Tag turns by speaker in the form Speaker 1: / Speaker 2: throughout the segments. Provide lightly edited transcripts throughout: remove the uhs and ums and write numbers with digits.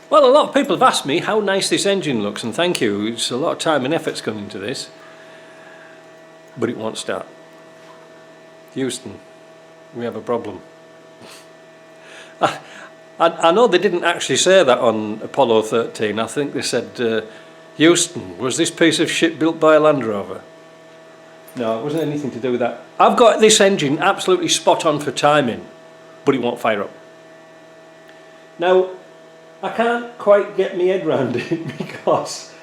Speaker 1: Well, a lot of people have asked me how nice this engine looks, and thank you. It's a lot of time and effort's gone into this, but it won't start. Houston, we have a problem. I know they didn't actually say that on Apollo 13. I think they said, Houston, was this piece of shit built by a Land Rover? No, it wasn't anything to do with that. I've got this engine absolutely spot on for timing, but it won't fire up. Now, I can't quite get my head around it because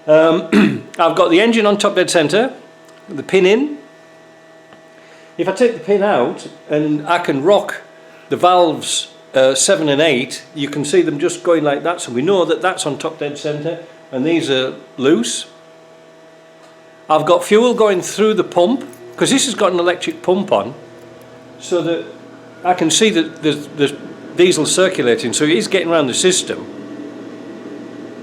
Speaker 1: I've got the engine on top dead centre, the pin in. If I take the pin out and I can rock the valves 7 and 8, you can see them just going like that, so we know that that's on top dead centre and these are loose. I've got fuel going through the pump because this has got an electric pump on, so that I can see that there's diesel circulating, so it is getting around the system.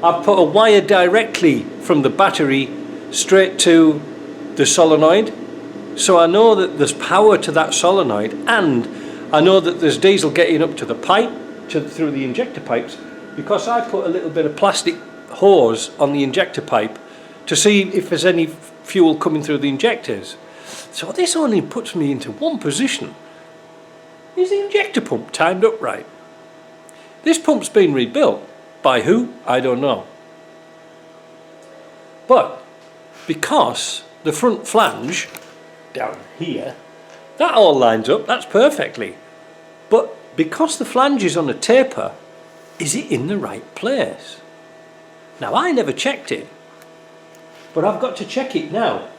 Speaker 1: I've put a wire directly from the battery straight to the solenoid, so I know that there's power to that solenoid, and I know that there's diesel getting up to the pipe, through the injector pipes, because I put a little bit of plastic hose on the injector pipe to see if there's any fuel coming through the injectors. So this only puts me into one position. Is the injector pump timed up right? This pump's been rebuilt. By who? I don't know. But because the front flange down here, that all lines up, that's perfectly. But because the flange is on a taper, is it in the right place? Now, I never checked it, but I've got to check it now.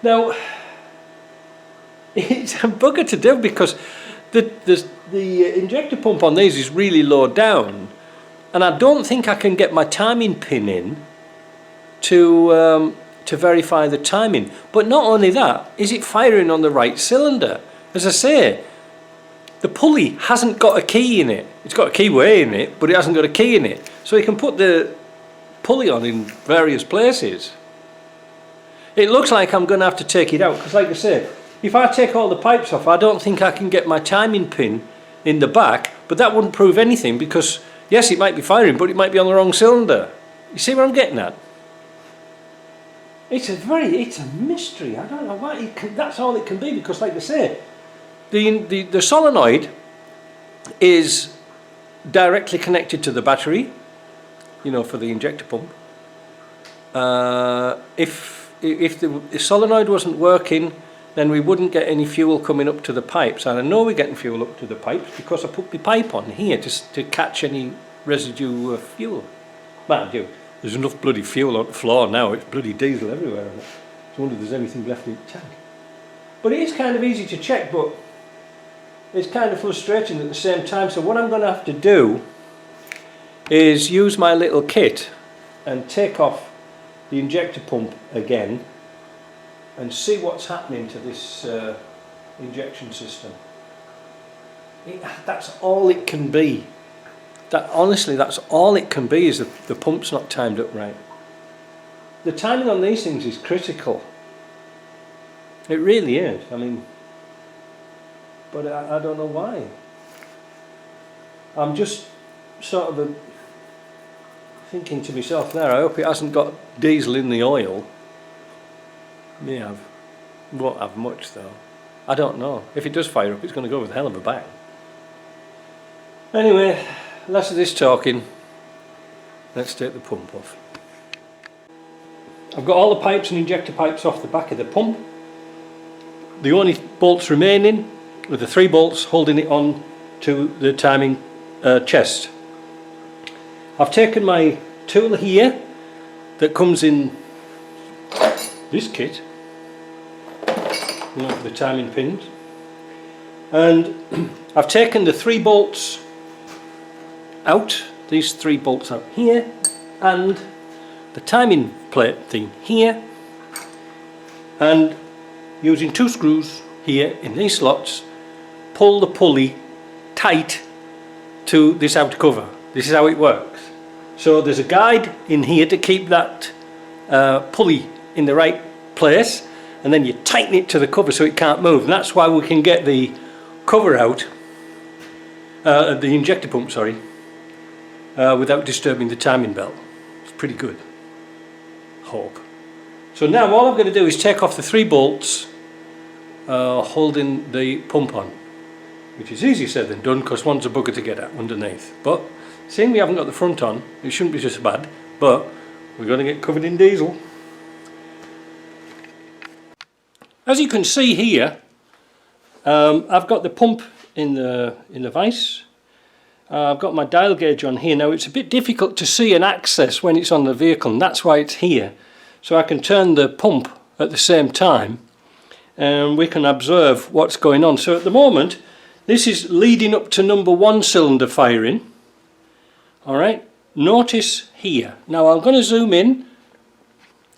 Speaker 1: Now, it's a bugger to do because the injector pump on these is really low down, and I don't think I can get my timing pin in to verify the timing. But not only that, is it firing on the right cylinder? As I say, the pulley hasn't got a key in it. It's got a keyway in it, but it hasn't got a key in it. So you can put the pulley on in various places. It looks like I'm going to have to take it out, because like I say, if I take all the pipes off, I don't think I can get my timing pin in the back, but that wouldn't prove anything, because yes, it might be firing, but it might be on the wrong cylinder. You see what I'm getting at? It's a mystery. I don't know why that's all it can be, because like I say, the solenoid is directly connected to the battery, you know, for the injector pump. If the solenoid wasn't working, then we wouldn't get any fuel coming up to the pipes. And I know we're getting fuel up to the pipes because I put my pipe on here to catch any residue of fuel. Mind you, there's enough bloody fuel on the floor now. It's bloody diesel everywhere. I wonder if there's anything left in the tank. But it is kind of easy to check, but it's kind of frustrating at the same time. So what I'm going to have to do is use my little kit and take off the injector pump again and see what's happening to this injection system. That's all it can be. Honestly, that's all it can be, is the pump's not timed up right. The timing on these things is critical. It really is. I mean, but I don't know why. I'm just sort of thinking to myself there, I hope it hasn't got diesel in the oil. May have. Won't have much though. I don't know. If it does fire up, it's going to go with a hell of a bang. Anyway, less of this talking. Let's take the pump off. I've got all the pipes and injector pipes off the back of the pump. The only bolts remaining are the 3 bolts holding it on to the timing chest. I've taken my tool here that comes in this kit, you know, for the timing pins, and I've taken the 3 bolts out, these 3 bolts out here, and the timing plate thing here, and using 2 screws here in these slots, pull the pulley tight to this outer cover. This is how it works. So there's a guide in here to keep that pulley in the right place, and then you tighten it to the cover so it can't move, and that's why we can get the cover out, the injector pump, sorry, without disturbing the timing belt. It's pretty good. Hope. So now all I'm going to do is take off the 3 bolts holding the pump on, which is easier said than done because one's a bugger to get at underneath. But seeing we haven't got the front on, it shouldn't be just bad, but we're going to get covered in diesel. As you can see here, I've got the pump in the vise. I've got my dial gauge on here. Now it's a bit difficult to see and access when it's on the vehicle, and that's why it's here. So I can turn the pump at the same time and we can observe what's going on. So at the moment this is leading up to number 1 cylinder firing. Alright, notice here. Now I'm going to zoom in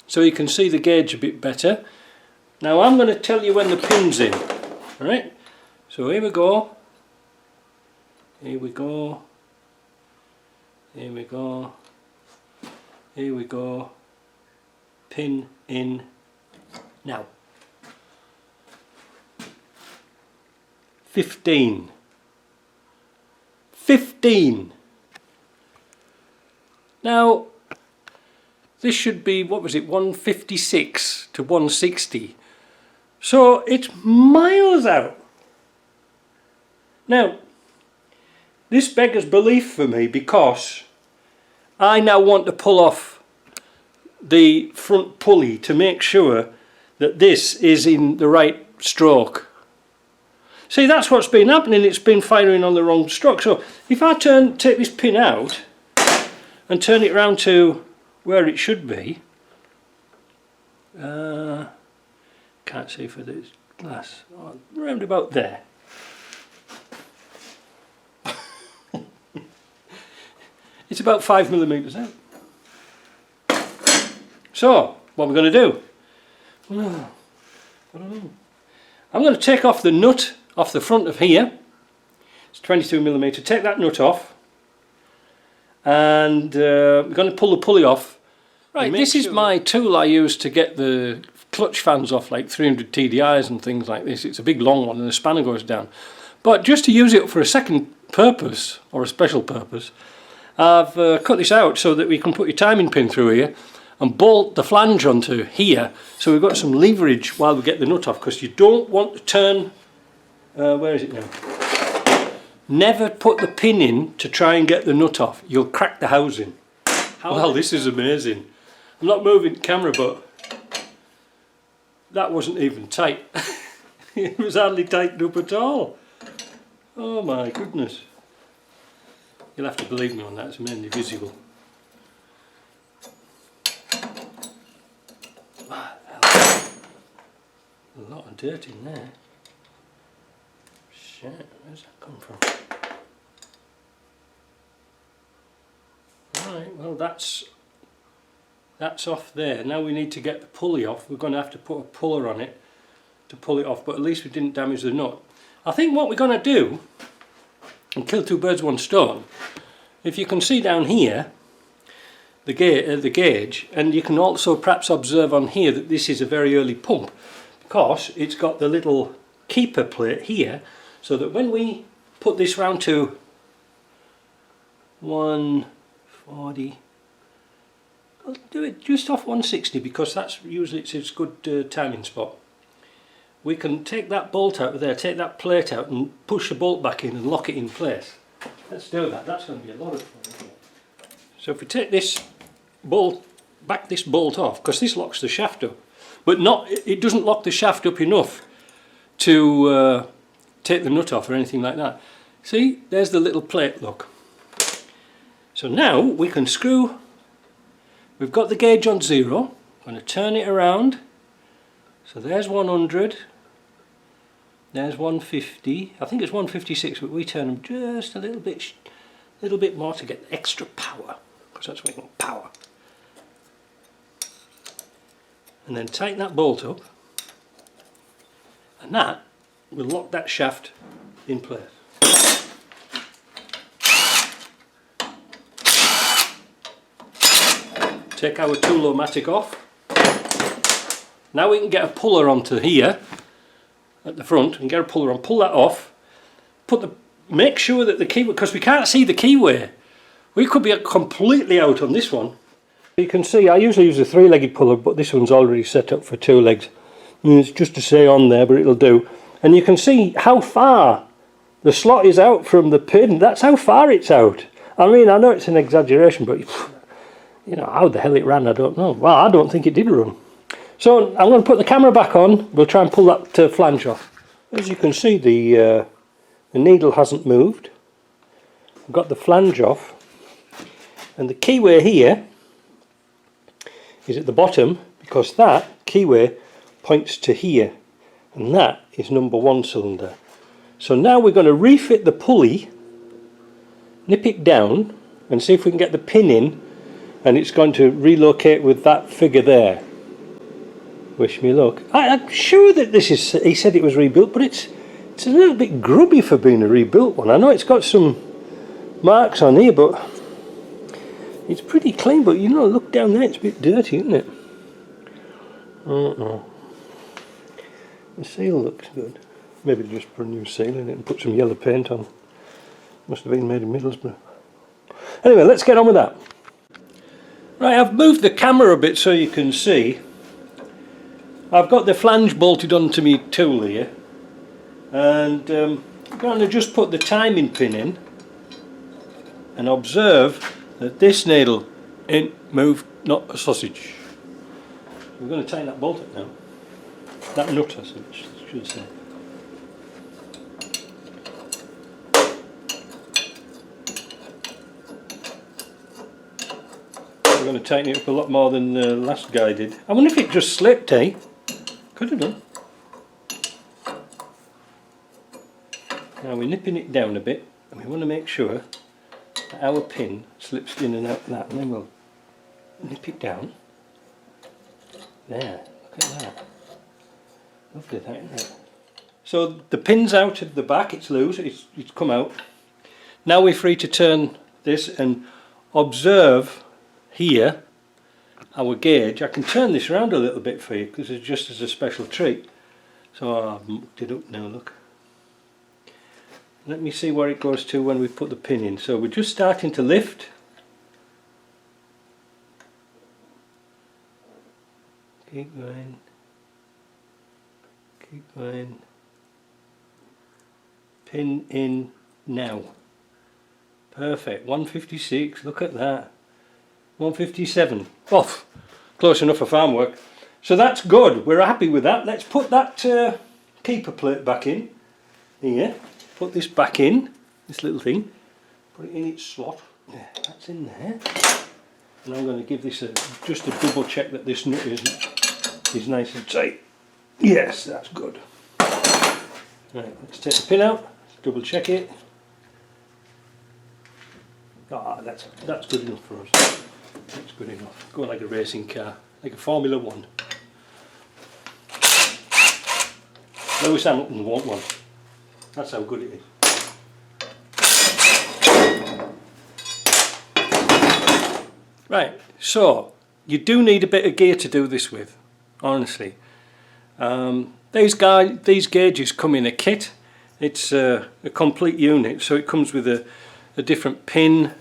Speaker 1: so you can see the gauge a bit better. Now I'm going to tell you when the pin's in. Alright, so here we go. Here we go. Here we go. Here we go. Pin in now. 15. 15. Now this should be, what was it, 156 to 160. So it's miles out. Now this beggars belief for me because I now want to pull off the front pulley to make sure that this is in the right stroke. See, that's what's been happening. It's been firing on the wrong stroke. So if I take this pin out and turn it around to where it should be, can't see for this glass, round about there. It's about 5mm out. So, what we're going to do? I don't know. I'm going to take off the nut off the front of here. It's 22mm. Take that nut off, and we're going to pull the pulley off. Right, this is my tool I use to get the clutch fans off, like 300 TDIs and things like this. It's a big long one, and the spanner goes down. But just to use it for a second purpose, or a special purpose, I've cut this out so that we can put your timing pin through here and bolt the flange onto here, so we've got some leverage while we get the nut off, because you don't want to turn, where is it now? Never put the pin in to try and get the nut off. You'll crack the housing. Well, this is amazing. I'm not moving the camera, but that wasn't even tight. It was hardly tightened up at all. Oh my goodness. You'll have to believe me on that, it's mainly visual. A lot of dirt in there. Shit, where's that come from? Right, well that's off there. Now we need to get the pulley off. We're going to have to put a puller on it to pull it off, but at least we didn't damage the nut. I think what we're going to do, and kill 2 birds with 1 stone, if you can see down here the gauge, and you can also perhaps observe on here that this is a very early pump, because it's got the little keeper plate here, so that when we put this round to 140, I'll do it just off 160 because that's usually it's a good timing spot. We can take that bolt out of there, take that plate out and push the bolt back in and lock it in place. Let's do that, that's going to be a lot of fun, isn't it? So if we take this bolt, back this bolt off, because this locks the shaft up, but it doesn't lock the shaft up enough to take the nut off or anything like that. See, there's the little plate, look. So now we can screw, we've got the gauge on 0, I'm going to turn it around, so there's 100, there's 150, I think it's 156, but we turn them just a little bit more to get extra power, because that's what we want, power. And then tighten that bolt up, and that will lock that shaft in place. Take our tool-o-matic off. Now we can get a puller onto here at the front and get a puller on, pull that off, make sure that the keyway, because we can't see the keyway We could be completely out on this one. You can see I usually use a 3-legged puller, but this one's already set up for 2 legs. And it's just to say on there, but it'll do. And you can see how far the slot is out from the pin. That's how far it's out. I mean, I know it's an exaggeration, but you know, how the hell it ran, I don't know. Well, I don't think it did run. So I'm going to put the camera back on. We'll try and pull that flange off. As you can see, the needle hasn't moved. I've got the flange off. And the keyway here is at the bottom, because that keyway points to here. And that is number 1 cylinder. So now we're going to refit the pulley, nip it down, and see if we can get the pin in, and it's going to relocate with that figure there. Wish me luck. I'm sure that this is, he said it was rebuilt, but it's a little bit grubby for being a rebuilt one. I know it's got some marks on here, but it's pretty clean. But you know, look down there, it's a bit dirty, isn't it? I don't know. The seal looks good. Maybe just put a new seal in it and put some yellow paint on. Must have been made in Middlesbrough. Anyway, let's get on with that. Right, I've moved the camera a bit so you can see. I've got the flange bolted onto my tool here, and I'm going to just put the timing pin in and observe that this needle ain't moved, not a sausage. We're going to tighten that bolt up now. That nut, I should say. We're going to tighten it up a lot more than the last guy did. I wonder if it just slipped, eh? Could have done. Now we're nipping it down a bit, and we want to make sure that our pin slips in and out of that, and then we'll nip it down. There, look at that. Lovely that, isn't it? So the pin's out of the back, it's loose, it's come out. Now we're free to turn this and observe here our gauge. I can turn this around a little bit for you because it's just as a special treat. So I've mucked it up now, look. Let me see where it goes to when we put the pin in. So we're just starting to lift. Keep going. Keep going. Pin in now. Perfect. 156, look at that. 157. Off. Close enough for farm work. So that's good. We're happy with that. Let's put that keeper plate back in. Here. Put this back in. This little thing. Put it in its slot. Yeah, that's in there. And I'm going to give this just a double check that this nut is nice and tight. Yes, that's good. Right, let's take the pin out. Double check it. Ah, that's good enough for us. That's good enough. Go like a racing car, like a Formula 1. Lewis Hamilton won't one. That's how good it is. Right, so you do need a bit of gear to do this with, honestly. These gauges come in a kit. It's a complete unit, so it comes with a different pin,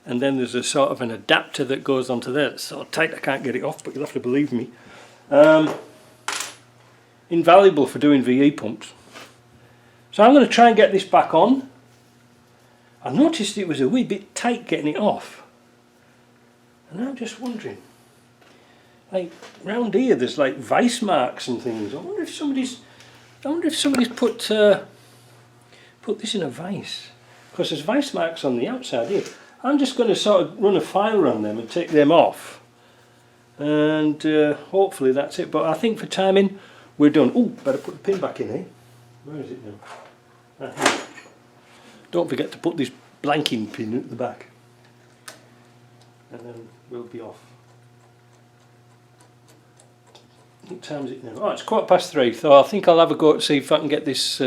Speaker 1: and then there's a sort of an adapter that goes onto there. It's so tight I can't get it off, but you'll have to believe me. Invaluable for doing VE pumps. So I'm going to try and get this back on. I noticed it was a wee bit tight getting it off, and I'm just wondering, like round here there's like vice marks and things. I wonder if somebody's put this in a vice, because there's vice marks on the outside here. I'm just going to sort of run a file around them and take them off, and hopefully that's it. But I think for timing we're done. Oh, better put the pin back in, eh? Where is it now? Right here. Don't forget to put this blanking pin at the back, and then we'll be off. What time is it now? Oh, it's 3:15, so I think I'll have a go to see if I can get this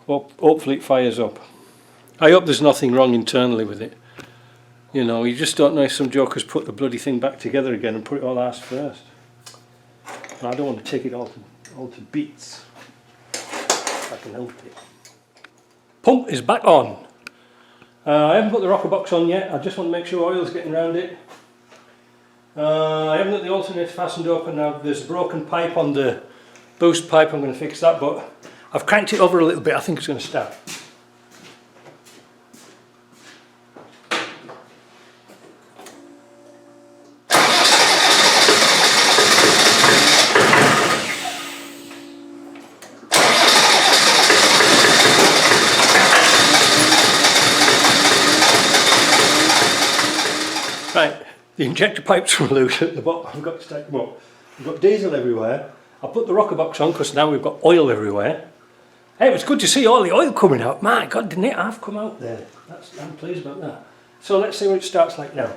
Speaker 1: hopefully it fires up. I hope there's nothing wrong internally with it. You know, you just don't know if some jokers put the bloody thing back together again and put it all ass first. And I don't want to take it all to bits, if I can help it. Pump is back on. I haven't put the rocker box on yet. I just want to make sure oil's getting around it. I haven't got the alternator fastened open now. There's a broken pipe on the boost pipe. I'm going to fix that, but I've cranked it over a little bit. I think it's going to start. Right, the injector pipes were loose at the bottom. I've got to take them up. We've got diesel everywhere. I put the rocker box on because now we've got oil everywhere. Hey, it was good to see all the oil coming out. My God, didn't it half come out there? I'm pleased about that. So let's see what it starts like now.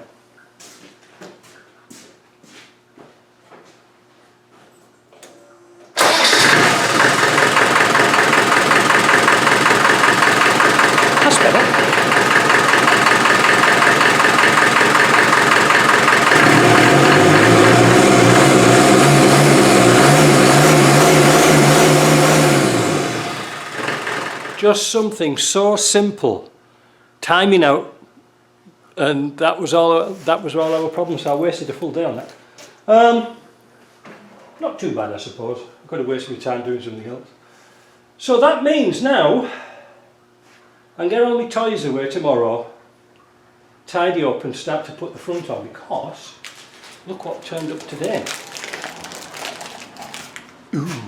Speaker 1: That's better. Just something so simple, timing out, and that was all our problem. So I wasted a full day on that. Not too bad, I suppose. I could have wasted my time doing something else. So that means now I can get all my toys away tomorrow, tidy up, and start to put the front on. Because look what turned up today. Ooh.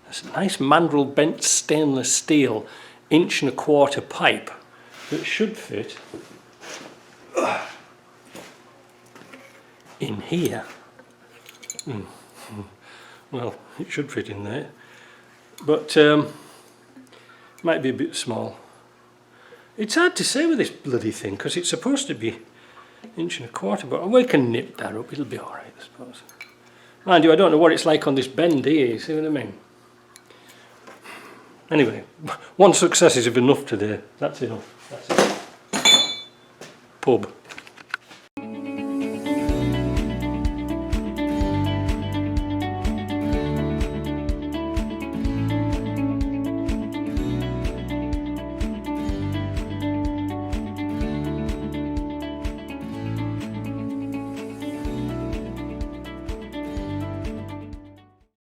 Speaker 1: It's a nice mandrel bent stainless steel 1.25" pipe that should fit in here. Well, it should fit in there, but might be a bit small. It's hard to say with this bloody thing because it's supposed to be 1.25", but we can nip that up. It'll be alright, I suppose. Mind you, I don't know what it's like on this bend here, you see what I mean? Anyway, one success is enough today. That's enough. That's it. Pub.